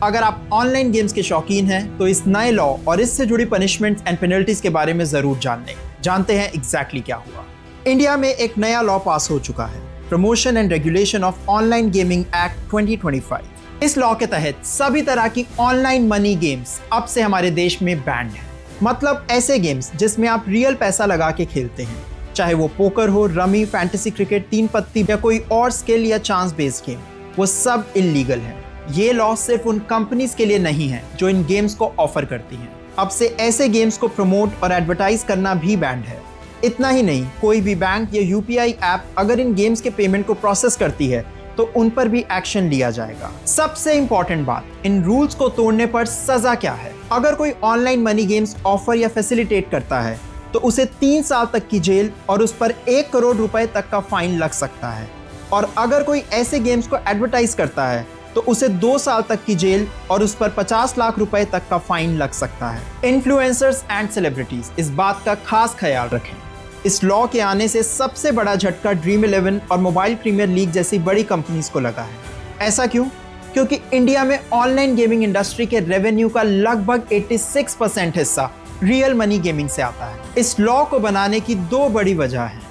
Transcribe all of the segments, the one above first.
अगर आप online games के शौकीन हैं तो इस नए लॉ और इससे जुड़ी पनिशमेंट्स एंड पेनल्टीज के बारे में जरूर जानते हैं एग्जैक्टली क्या हुआ। इंडिया में एक नया लॉ पास हो चुका है, promotion and regulation of online gaming act 2025। इस लॉ के तहत सभी तरह की ऑनलाइन मनी गेम्स अब से हमारे देश में बैंड है। मतलब ऐसे गेम्स जिसमें आप रियल पैसा लगा के खेलते हैं, चाहे वो पोकर हो, रमी, फैंटेसी क्रिकेट, तीन पत्ती या कोई और स्किल या चांस बेस्ड गेम, वो सब इल्लीगल है। ये लॉ सिर्फ उन कंपनीज के लिए नहीं है जो इन गेम्स को ऑफर करती हैं। अब से ऐसे गेम्स को प्रमोट और एडवर्टाइज करना भी बैंड है। इतना ही नहीं, कोई भी बैंक या यूपीआई ऐप अगर इन गेम्स के पेमेंट को प्रोसेस करती है तो उन पर भी एक्शन लिया जाएगा। सबसे इंपॉर्टेंट बात, इन रूल्स को तोड़ने पर सजा क्या है। अगर कोई ऑनलाइन मनी गेम्स ऑफर या फैसिलिटेट करता है तो उसे 3 साल तक की जेल और उस पर 1 करोड़ रुपए तक का फाइन लग सकता है। और अगर कोई ऐसे गेम्स को एडवर्टाइज करता है तो उसे 2 साल तक की जेल और उस पर 50 लाख रुपए तक का फाइन लग सकता है। इन्फ्लुएंसर्स एंड सेलिब्रिटीज इस बात का खास ख्याल रखें। इस लॉ के आने से सबसे बड़ा झटका ड्रीम 11 और मोबाइल प्रीमियर लीग जैसी बड़ी कंपनीज को लगा है। ऐसा क्यों? क्योंकि इंडिया में ऑनलाइन गेमिंग इंडस्ट्री के रेवेन्यू का लगभग 86% हिस्सा रियल मनी गेमिंग से आता है। इस लॉ को बनाने की 2 बड़ी वजह हैं।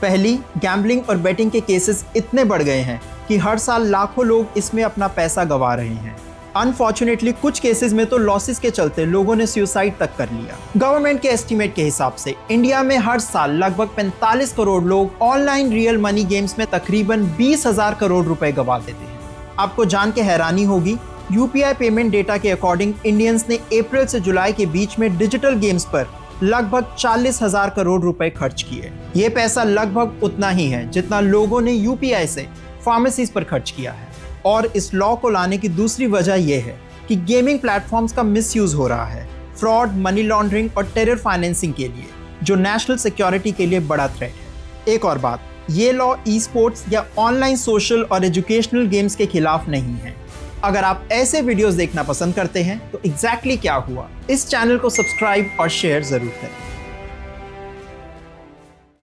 पहली, गैम्बलिंग और बेटिंग के केसेस इतने बढ़ गए हैं कि हर साल लाखों लोग इसमें अपना पैसा गंवा रहे हैं। अनफॉर्चुनेटली कुछ केसेस में तो लॉसेस के चलते लोगों ने सुसाइड तक कर लिया। गवर्नमेंट के एस्टीमेट के हिसाब से इंडिया में हर साल लगभग 45 करोड़ लोग ऑनलाइन रियल मनी गेम्स में तकरीबन 20,000 करोड़ रुपए गंवा देते हैं। आपको जान के हैरानी होगी, यूपीआई पेमेंट डेटा के अकॉर्डिंग इंडियंस ने अप्रैल से जुलाई के बीच में डिजिटल गेम्स पर लगभग 40,000 करोड़ रुपए खर्च किए। ये पैसा लगभग उतना ही है जितना लोगों ने यूपीआई से फार्मेसीज पर खर्च किया है। और इस लॉ को लाने की दूसरी वजह यह है कि गेमिंग प्लेटफॉर्म्स का मिसयूज हो रहा है फ्रॉड, मनी लॉन्ड्रिंग और टेरर फाइनेंसिंग के लिए, जो नेशनल सिक्योरिटी के लिए बड़ा थ्रेट है। एक और बात, ये लॉ ई स्पोर्ट्स या ऑनलाइन सोशल और एजुकेशनल गेम्स के खिलाफ नहीं है। अगर आप ऐसे वीडियोस देखना पसंद करते हैं तो एग्जैक्टली क्या हुआ, इस चैनल को सब्सक्राइब और शेयर जरूर करें।